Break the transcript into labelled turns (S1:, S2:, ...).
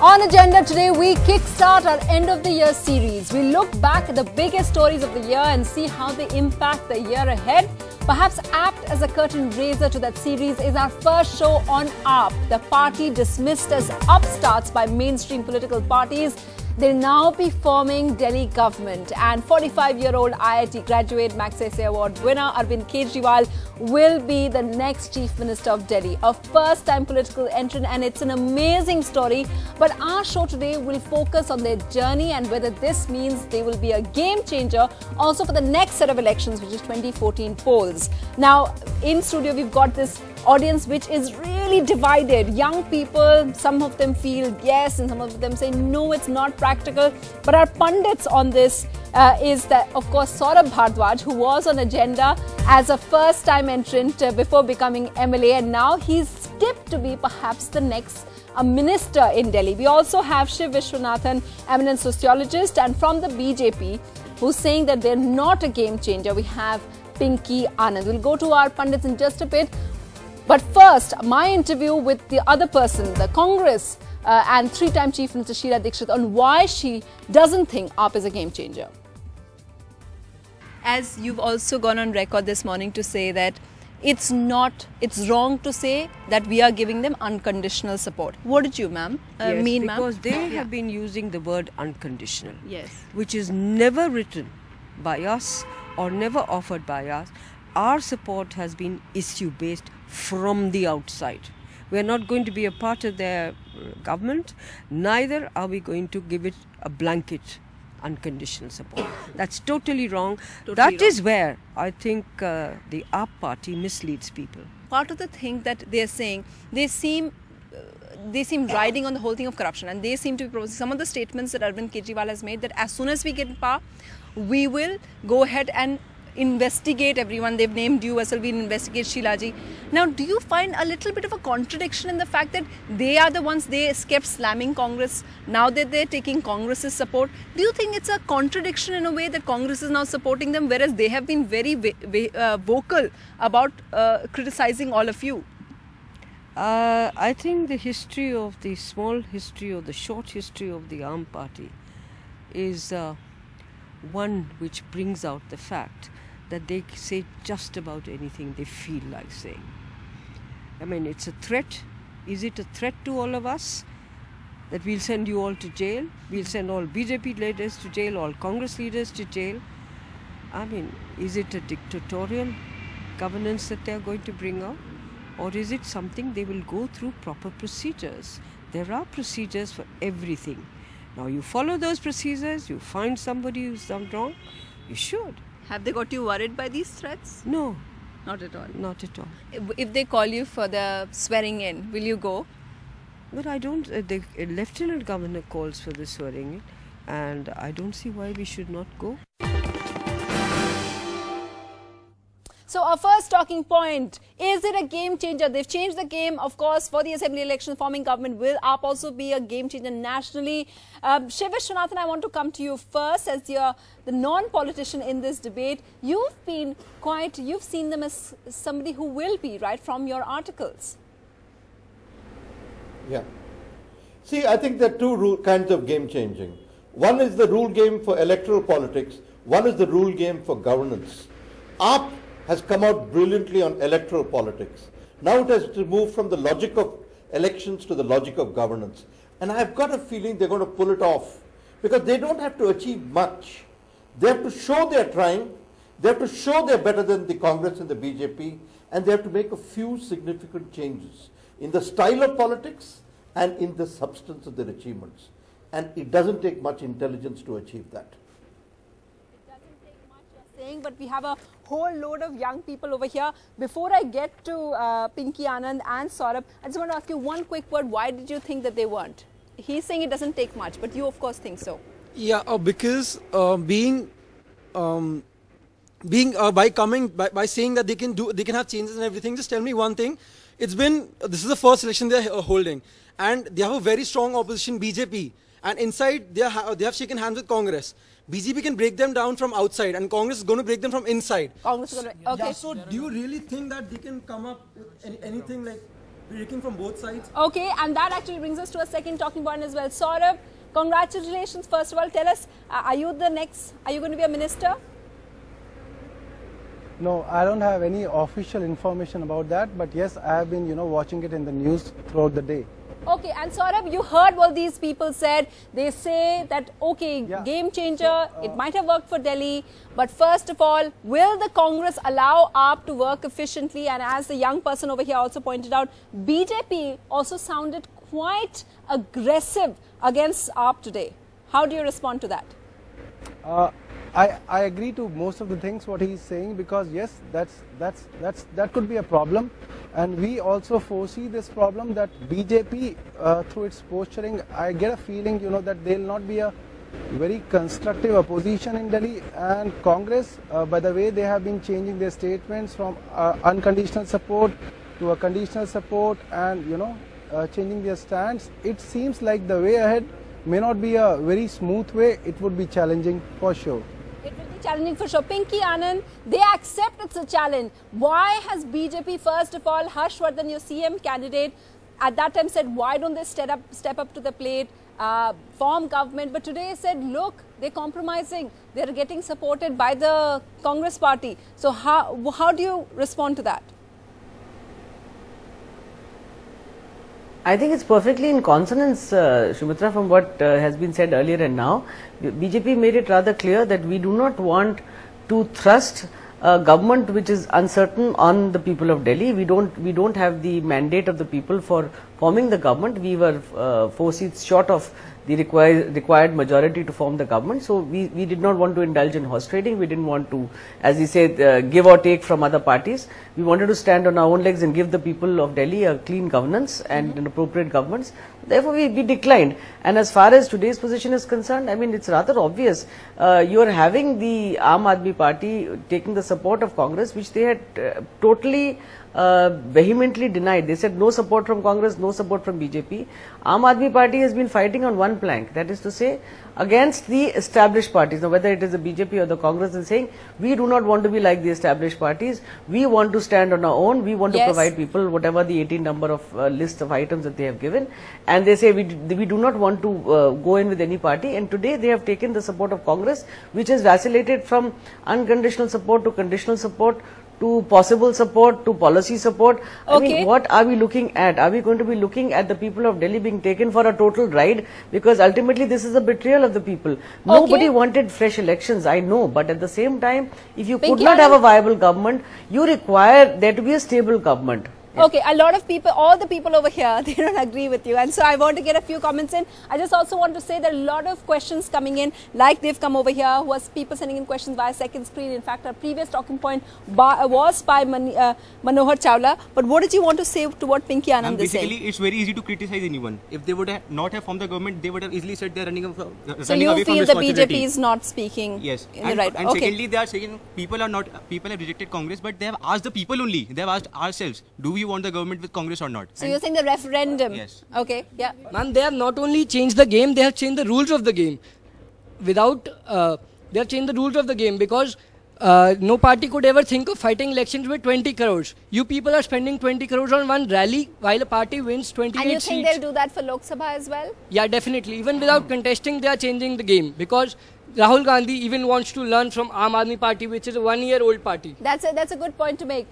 S1: On agenda today, we kickstart our end of the year series. We look back at the biggest stories of the year and see how they impact the year ahead. Perhaps apt as a curtain raiser to that series is our first show on AAP, the party dismissed as upstarts by mainstream political parties. They'll now be forming Delhi government, and 45-year-old IIT graduate Magsaysay Award winner Arvind Kejriwal will be the next Chief Minister of Delhi, a first-time political entrant, and it's an amazing story. But our show today will focus on their journey and whether this means they will be a game changer also for the next set of elections, which is 2014 polls. Now, in studio, we've got this audience which is really divided. Young people, some of them feel yes and some of them say no, it's not practical. But our pundits on this is that, of course, Saurabh Bhardwaj, who was on agenda as a first-time entrant before becoming MLA, and now he's tipped to be perhaps the next minister in Delhi. We also have Shiv Vishwanathan, eminent sociologist, and from the BJP, who's saying that they're not a game changer. We have Pinky Anand. We'll go to our pundits in just a bit. But first, my interview with the other person, the Congress and three-time Chief Minister Sheila Dikshit, on why she doesn't think AAP is a game changer. As you've also gone on record this morning to say that it's wrong to say that we are giving them unconditional support. What did you, ma'am, mean, ma'am?
S2: Because they have been using the word unconditional,
S1: yes,
S2: which is never written by us or never offered by us. Our support has been issue-based from the outside. We are not going to be a part of their government, neither are we going to give it a blanket unconditional support. That's totally wrong. That is where I think the AAP party misleads people.
S1: Part of the thing that they're saying, they seem riding on the whole thing of corruption, and they seem to be proposing some of the statements that Arvind Kejriwal has made, that as soon as we get in power, we will go ahead and investigate everyone. They've named you as well, we'll investigate Sheilaji. Now, do you find a little bit of a contradiction in the fact that they are the ones, they kept slamming Congress, now that they're taking Congress's support? Do you think it's a contradiction in a way that Congress is now supporting them, whereas they have been very vocal about criticizing all of you?
S2: I think the history of the short history of the AAP party is one which brings out the fact that they say just about anything they feel like saying. I mean, it's a threat. Is it a threat to all of us that we'll send you all to jail? We'll send all BJP leaders to jail, all Congress leaders to jail. I mean, is it a dictatorial governance that they're going to bring out? Or is it something they will go through proper procedures? There are procedures for everything. Now, you follow those procedures, you find somebody who's done wrong, you should.
S1: Have they got you worried by these threats?
S2: No.
S1: Not at all?
S2: Not at all.
S1: If they call you for the swearing in, will you go?
S2: But I don't, the Lieutenant Governor calls for the swearing in, and I don't see why we should not go.
S1: So our first talking point, is it a game changer? They've changed the game, of course, for the assembly election. Forming government, will AAP also be a game changer nationally? Shiv Vishwanathan, I want to come to you first as you're the non-politician in this debate. You've seen them as somebody who will be, right, from your articles.
S3: Yeah. See, I think there are two kinds of game changing. One is the rule game for electoral politics. One is the rule game for governance. AAP has come out brilliantly on electoral politics. Now it has to move from the logic of elections to the logic of governance. And I've got a feeling they're going to pull it off, because they don't have to achieve much. They have to show they're trying, they have to show they're better than the Congress and the BJP, and they have to make a few significant changes in the style of politics and in the substance of their achievements. And it doesn't take much intelligence to achieve that.
S1: But we have a whole load of young people over here. Before I get to Pinky Anand and Saurabh, I just want to ask you one quick word. Why did you think that they weren't? He's saying it doesn't take much, but you of course think so.
S4: Yeah, because by saying that they can have changes and everything. Just tell me one thing. This is the first election they're holding, and they have a very strong opposition, BJP, and inside they have shaken hands with Congress. BJP can break them down from outside, and Congress is going to break them from inside.
S1: Congress is going to, okay.
S4: Yeah, so do you really think that they can come up with anything like breaking from both sides.
S1: Okay, and that actually brings us to a second talking point as well. Saurabh, congratulations. First of all, tell us, are you going to be a minister?
S5: No, I don't have any official information about that, but yes, I have been, watching it in the news throughout the day.
S1: Okay, and Saurabh, you heard what these people said. They say that, okay,
S5: Yeah.
S1: game changer, it might have worked for Delhi, but first of all, will the Congress allow AAP to work efficiently? And as the young person over here also pointed out, BJP also sounded quite aggressive against AAP today. How do you respond to that?
S5: I agree to most of the things what he is saying, because yes, that could be a problem, and we also foresee this problem that BJP through its posturing, I get a feeling that there will not be a very constructive opposition in Delhi, and Congress by the way they have been changing their statements from unconditional support to a conditional support, and changing their stance, it seems like the way ahead may not be a very smooth way. It would be challenging for sure.
S1: It will be challenging for sure. Pinky Anand, they accept it's a challenge. Why has BJP, first of all, Harshvardhan, your CM candidate, at that time said, why don't they step up to the plate, form government? But today said, look, they're compromising. They're getting supported by the Congress party. So how do you respond to that?
S6: I think it's perfectly in consonance, Shumitra, from what has been said earlier and now. BJP made it rather clear that we do not want to thrust a government which is uncertain on the people of Delhi. We don't have the mandate of the people for forming the government. We were 4 seats short of the required majority to form the government. So we did not want to indulge in horse trading. We didn't want to, as he said, give or take from other parties. We wanted to stand on our own legs and give the people of Delhi a clean governance and an appropriate governance. Therefore, we declined. And as far as today's position is concerned, I mean, it's rather obvious. You are having the Aam Aadmi Party taking the support of Congress, which they had totally vehemently denied. They said no support from Congress, no support from BJP. Aam Aadmi Party has been fighting on one plank, that is to say, against the established parties. Now, whether it is the BJP or the Congress, is saying we do not want to be like the established parties. We want to stand on our own. We want to provide people whatever the 18 number of list of items that they have given. And they say we do not want to go in with any party. And today they have taken the support of Congress, which has vacillated from unconditional support to conditional support, to possible support, to policy support. I mean, what are we looking at? Are we going to be looking at the people of Delhi being taken for a total ride? Because ultimately this is a betrayal of the people. Nobody wanted fresh elections, I know, but at the same time, if you could not have a viable government, you require there to be a stable government.
S1: Okay, a lot of people, all the people over here, they don't agree with you. And so I want to get a few comments in. I just also want to say that a lot of questions coming in, like they've come over here, who was people sending in questions via second screen. In fact, our previous talking point was by Manohar Chawla. But what did you want to say to what Pinky Anand is saying?
S7: Basically, it's very easy to criticize anyone. If they would not have formed the government, they would have easily said they're running away from
S1: So you feel the BJP is not speaking in the right way?
S7: And secondly, they are saying people have rejected Congress, but they have asked the people only. They have asked ourselves, do we want the government with Congress or not?
S1: So you're saying the referendum?
S7: Yes.
S1: Okay, yeah.
S8: Ma'am, they have not only changed the game, they have changed the rules of the game. They have changed the rules of the game because no party could ever think of fighting elections with 20 crores. You people are spending 20 crores on one rally while a party wins 28 seats.
S1: And you think they'll do that for Lok Sabha as well?
S8: Yeah, definitely. Even without contesting, they are changing the game because Rahul Gandhi even wants to learn from Aam Aadmi Party, which is a 1-year-old party.
S1: That's a good point to make.